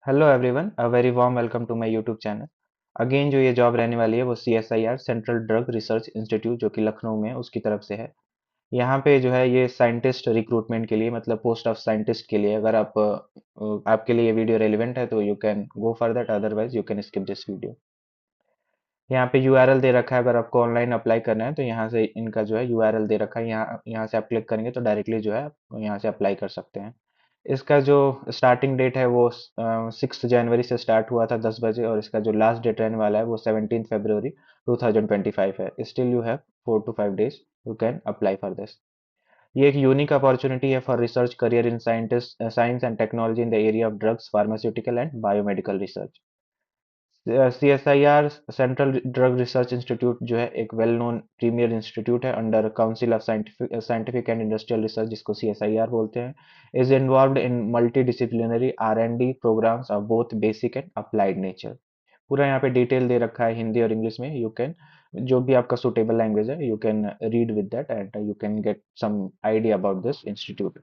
Hello everyone, a very warm welcome to my YouTube channel. Again जो ये job रहने वाली है वो CSIR central drug research institute जो कि लखनऊ में है उसकी तरफ से है। यहाँ पे जो है ये साइंटिस्ट रिक्रूटमेंट के लिए मतलब पोस्ट ऑफ साइंटिस्ट के लिए अगर आपके लिए ये वीडियो रेलिवेंट है तो you can go for that, otherwise you can skip this video. यहाँ पे यूआरएल दे रखा है, अगर आपको ऑनलाइन अप्लाई करना है तो यहाँ से इनका जो है यूआरएल दे रखा है, यहाँ यहाँ से आप क्लिक करेंगे तो डायरेक्टली जो है आप यहाँ से अप्लाई कर सकते हैं। इसका जो स्टार्टिंग डेट है वो 6 जनवरी से स्टार्ट हुआ था 10 बजे, और इसका जो लास्ट डेट रहने वाला है वो 17 फरवरी 2025 है। Still you have 4 to 5 days, you can apply for this. ये एक यूनिक अपॉर्चुनिटी है for research career in science and technology in the area of drugs, pharmaceutical and biomedical research. CSIR central drug research institute जो है एक well known premier institute है under council of scientific and industrial research, जिसको CSIR बोलते हैं। Is involved in multi disciplinary R&D programmes of both basic and applied nature. पूरा यहाँ पे डिटेल दे रखा है हिंदी और इंग्लिश में। यू कैन जो भी आपका सुटेबल लैंग्वेज है you can read with that and you can get some idea about this institute.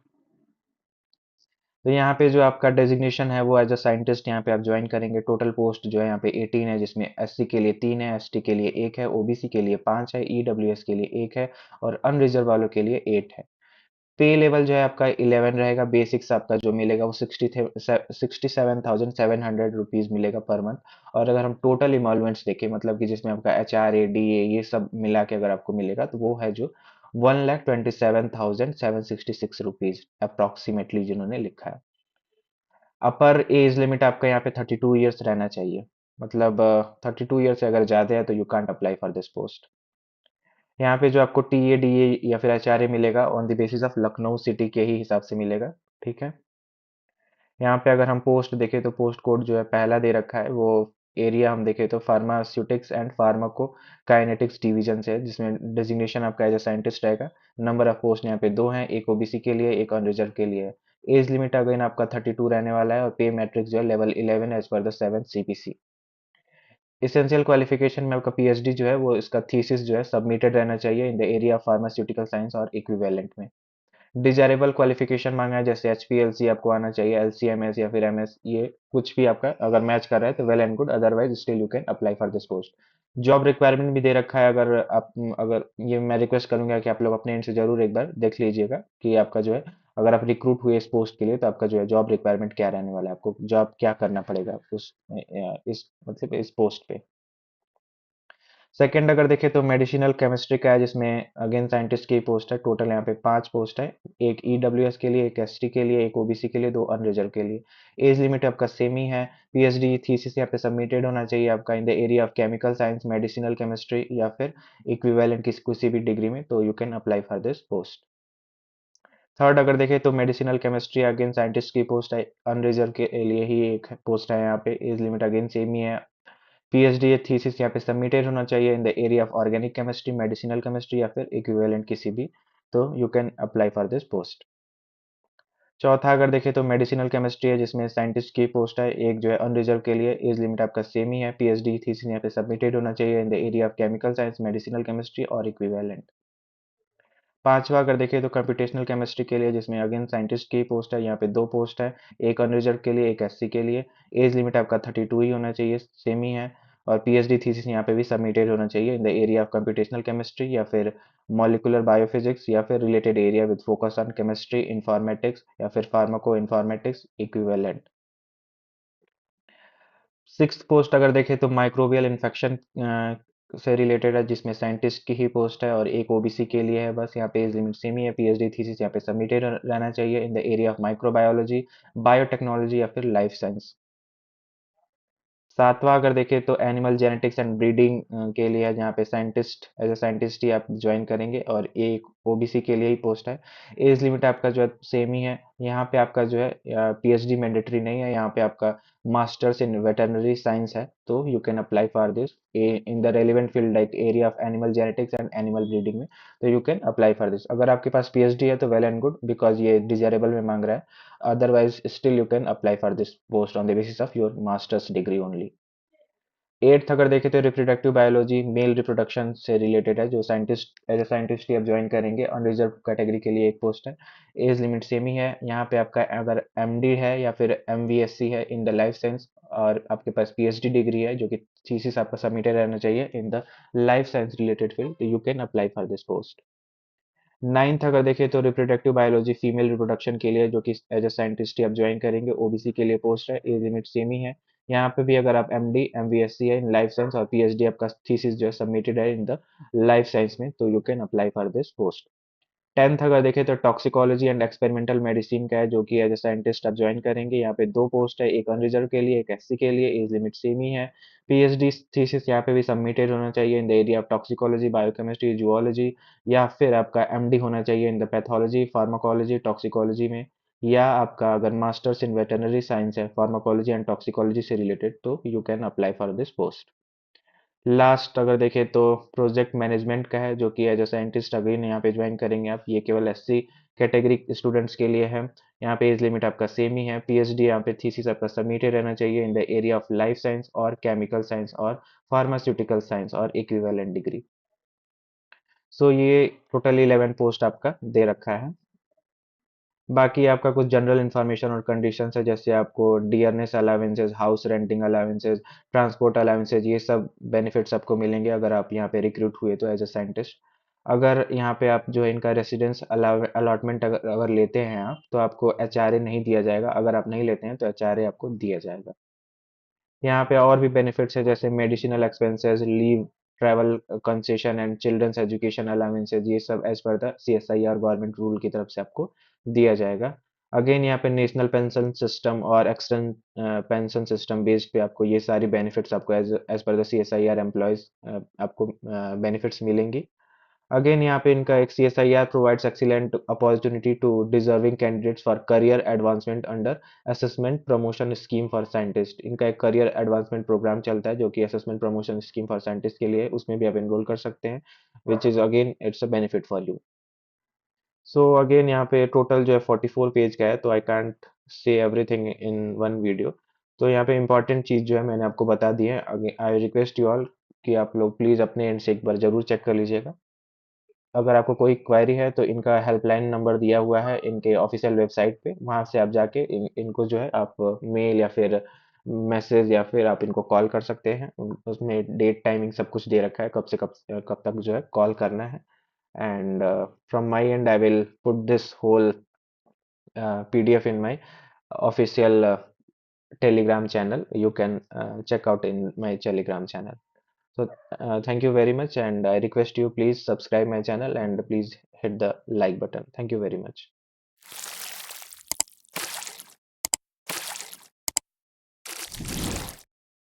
तो यहाँ पे जो आपका डेजिग्नेशन है वो एज अ साइंटिस्ट यहाँ पे आप ज्वाइन करेंगे। टोटल पोस्ट जो है यहाँ पे 18 है, जिसमें SC के लिए 3 है, ST के लिए 1 है, OBC के लिए 5 है, EWS के लिए 1 है और अनरिजर्व वालों के लिए 8 है। पे लेवल जो है आपका 11 रहेगा। बेसिक्स आपका जो मिलेगा वो 67,700 रुपीज मिलेगा पर मंथ। और अगर हम टोटल इमॉल्वमेंट्स देखें, मतलब कि जिसमें आपका HRA DA ये सब मिला के अगर आपको मिलेगा तो वो है जो 1,27,766 रुपीज अप्रोक्सीमेटली जिन्होंने लिखा है। अपर एज लिमिट आपका यहाँ पे 32 ईयर्स रहना चाहिए। मतलब 32 ईयर्स से अगर ज्यादा है तो you can't apply for this post. यहाँ पे जो आपको TADA या फिर HRA मिलेगा on the basis of Lucknow city के ही हिसाब से मिलेगा। ठीक है। यहाँ पे अगर हम पोस्ट देखें तो पोस्ट कोड जो है पहला दे रखा है वो एरिया हम देखें तो pharmaceutics and pharmaco kinetics division से है, जिसमें डेजिग्नेशन आपका एज ए साइंटिस्ट रहेगा। नंबर ऑफ पोस्ट यहाँ पे दो हैं, एक OBC के लिए एक अनरिजर्व के लिए है। एज लिमिट अगेन आपका 32 रहने वाला है और पे मैट्रिक्स जो है level 11 as per the 7 CPC। Essential qualification में आपका PhD जो है वो इसका थीसिस जो है सबमिटेड रहना चाहिए in the area of pharmaceutical science और इक्विवेलेंट में। डिजायरेबल क्वालिफिकेशन मांगा है, जैसे HPLC आपको आना चाहिए, LCMS या फिर MS, ये कुछ भी आपका अगर मैच कर रहा है तो well and good, otherwise still you can apply for this post. Job requirement भी दे रखा है। अगर ये मैं रिक्वेस्ट करूंगा कि आप लोग अपने एंड से जरूर एक बार देख लीजिएगा कि आपका जो है अगर आप रिक्रूट हुए इस पोस्ट के लिए तो आपका जो है जॉब रिक्वायरमेंट क्या रहने वाला है, आपको जॉब क्या करना पड़ेगा इस मतलब इस पोस्ट पे। सेकंड अगर देखें तो मेडिसिनल केमिस्ट्री का है, जिसमें अगेन साइंटिस्ट की पोस्ट है। टोटल यहाँ पे 5 पोस्ट है। एक EWS के लिए, एक ST के लिए, एक OBC के लिए, दो अनरिजर्व के लिए। एज लिमिट आपका सेम ही है। PhD थीसिस यहाँ पे सबमिटेड होना चाहिए आपका इन the area of chemical science, medicinal chemistry या फिर इक्विवेलेंट किसी भी डिग्री में, तो you can apply for this post. Third अगर देखें तो मेडिसिनल केमिस्ट्री अगेन साइंटिस्ट की पोस्ट है, अनरिजर्व के लिए ही एक पोस्ट है। यहाँ पे एज लिमिट अगेन सेम ही है। PhD या थीसिस यहाँ पे सबमिटेड होना चाहिए in the area of organic chemistry, medicinal chemistry या फिर इक्विवेलेंट किसी भी, तो you can apply for this post. चौथा अगर देखें तो मेडिसिनल केमिस्ट्री है, जिसमें साइंटिस्ट की पोस्ट है एक जो है अनरिजर्व के लिए। एज लिमिट आपका सेम ही है। PhD थीसिस यहाँ पे सबमिटेड होना चाहिए in the area of chemical science, medicinal chemistry और इक्विवेलेंट। पांचवा अगर देखें तो कंप्यूटेशनल केमिस्ट्री के लिए, जिसमें अगेन साइंटिस्ट की पोस्ट है। यहाँ पे दो पोस्ट है, एक अनरिजर्व के लिए एक SC के लिए। एज लिमिट आपका 32 ही होना चाहिए, सेम ही है। और PhD थीसिस यहाँ पे भी सबमिटेड होना चाहिए in the area of computational chemistry या फिर मॉलिकुलर बायोफिजिक्स या फिर related area with focus on chemistry informatics या फिर pharmaco informatics equivalent. Sixth post अगर देखें तो माइक्रोबियल इन्फेक्शन से रिलेटेड है, जिसमें साइंटिस्ट की ही पोस्ट है और एक OBC के लिए है। बस यहाँ पे एज लिमिट सेम ही है। PhD थीसिस यहाँ पे सबमिटेड रहना चाहिए in the area of microbiology, biotechnology या फिर लाइफ साइंस। सातवां अगर देखें तो एनिमल जेनेटिक्स एंड ब्रीडिंग के लिए है, जहाँ पे साइंटिस्ट एज ए साइंटिस्ट ही आप ज्वाइन करेंगे और एक OBC के लिए ही पोस्ट है। एज लिमिट आपका जो है सेम ही है। यहाँ पे आपका जो है PhD मैंडेटरी नहीं है, यहाँ पे आपका मास्टर्स इन वेटरनरी साइंस है, तो you can apply for this in the relevant field like area of animal genetics and animal breeding में, तो you can apply for this. अगर आपके पास PhD है तो वेल एंड गुड, बिकॉज ये desirable में मांग रहा है। Otherwise still you can apply for this post on the basis of your masters degree only. Eighth अगर देखें तो रिप्रोडक्टिव बायोलॉजी मेल रिप्रोडक्शन से रिलेटेड है, जो साइंटिस्ट एज ए साइंटिस्ट ही आप ज्वाइन करेंगे। अनरिजर्व कैटेगरी के लिए एक पोस्ट है। एज लिमिट सेम ही है। यहाँ पे आपका अगर एमडी है या फिर एमवीएससी है इन द लाइफ साइंस, और आपके पास पीएचडी डिग्री है, जो कि थीसिस आपका सबमिटेड रहना चाहिए in the life science related field, तो you can apply for this post. Ninth अगर देखें तो रिप्रोडक्टिव बायोलॉजी फीमेल रिप्रोडक्शन के लिए, जो कि एज ए साइंटिस्ट ही आप ज्वाइन करेंगे, ओबीसी के लिए पोस्ट है। एज लिमिट सेम ही है। यहाँ पे भी अगर आप एमडी एमवीएससी है इन लाइफ साइंस और पीएचडी आपका थीसिस जो है सबमिटेड है इन द लाइफ साइंस में, तो you can apply for this post. Tenth अगर देखें तो टॉक्सिकोलॉजी एंड एक्सपेरिमेंटल मेडिसिन का है, जो कि एज ए साइंटिस्ट आप ज्वाइन करेंगे। यहाँ पे दो पोस्ट है, एक अनरिजर्व के लिए, एक एससी के लिए। एज लिमिट सेम ही है। पीएचडी थीसिस यहाँ पे भी सबमिटेड होना चाहिए in the area of toxicology, biochemistry, zoology, या फिर आपका एमडी होना चाहिए in the pathology, pharmacology, toxicology में, या आपका अगर मास्टर्स इन वेटरनरी साइंस है फार्माकोलॉजी एंड टॉक्सिकोलॉजी से रिलेटेड, तो you can apply for this post. Last अगर देखें तो प्रोजेक्ट मैनेजमेंट का है, जो कि एज अ साइंटिस्ट अगेन यहाँ पे ज्वाइन करेंगे आप। ये केवल एससी कैटेगरी स्टूडेंट्स के लिए है। यहाँ पे एज लिमिट आपका सेम ही है। पीएचडी यहाँ पे थीसिस आपका सबमिटेड रहना चाहिए in the area of life science और केमिकल साइंस और फार्मास्यूटिकल साइंस और इक्विवेलेंट डिग्री। सो ये टोटल 11 पोस्ट आपका दे रखा है। बाकी आपका कुछ जनरल इन्फॉर्मेशन और कंडीशंस है, जैसे आपको dearness allowances, house renting allowances, transport allowances, ये सब बेनिफिट्स आपको मिलेंगे अगर आप यहाँ पे रिक्रूट हुए तो एज अ साइंटिस्ट। अगर यहाँ पे आप जो है इनका रेसिडेंस अलॉटमेंट अगर अगर लेते हैं आप, तो आपको एचआरए नहीं दिया जाएगा। अगर आप नहीं लेते हैं तो एचआरए आपको दिया जाएगा। यहाँ पे और भी बेनिफिट्स है, जैसे medicinal expenses, leave, travel concession and children's education allowances, ये सब as per the CSIR government rule की तरफ से आपको दिया जाएगा। अगेन यहाँ पे नेशनल पेंशन सिस्टम और एक्सटर्न पेंशन सिस्टम बेस्ड पे आपको ये सारी बेनिफिट्स आपको as as per the CSIR employees आपको बेनिफिट्स मिलेंगी। अगेन यहाँ पे इनका एक CSIR provides excellent opportunity to deserving candidates for career advancement under assessment promotion scheme for scientist। इनका एक career advancement program चलता है, जो कि assessment promotion scheme for scientist के लिए है। उसमें भी आप enroll कर सकते हैं, which is again it's a benefit for you। So again यहाँ पे total जो है 44 पेज का है, तो I can't say everything in one video। तो यहाँ पे important चीज़ जो है मैंने आपको बता दी है। I request you all कि आप लोग प्लीज़ अपने एंड से एक बार जरूर चेक कर लीजिएगा। अगर आपको कोई क्वेरी है तो इनका हेल्पलाइन नंबर दिया हुआ है इनके ऑफिशियल वेबसाइट पे, वहाँ से आप जाके इनको जो है आप मेल या फिर मैसेज या फिर आप इनको कॉल कर सकते हैं। उसमें डेट टाइमिंग सब कुछ दे रखा है, कब से कब तक जो है कॉल करना है। And from my and I will put this whole PDF in my official Telegram channel. You can check out in my Telegram channel. So thank you very much, and I request you please subscribe my channel and please hit the like button. Thank you very much.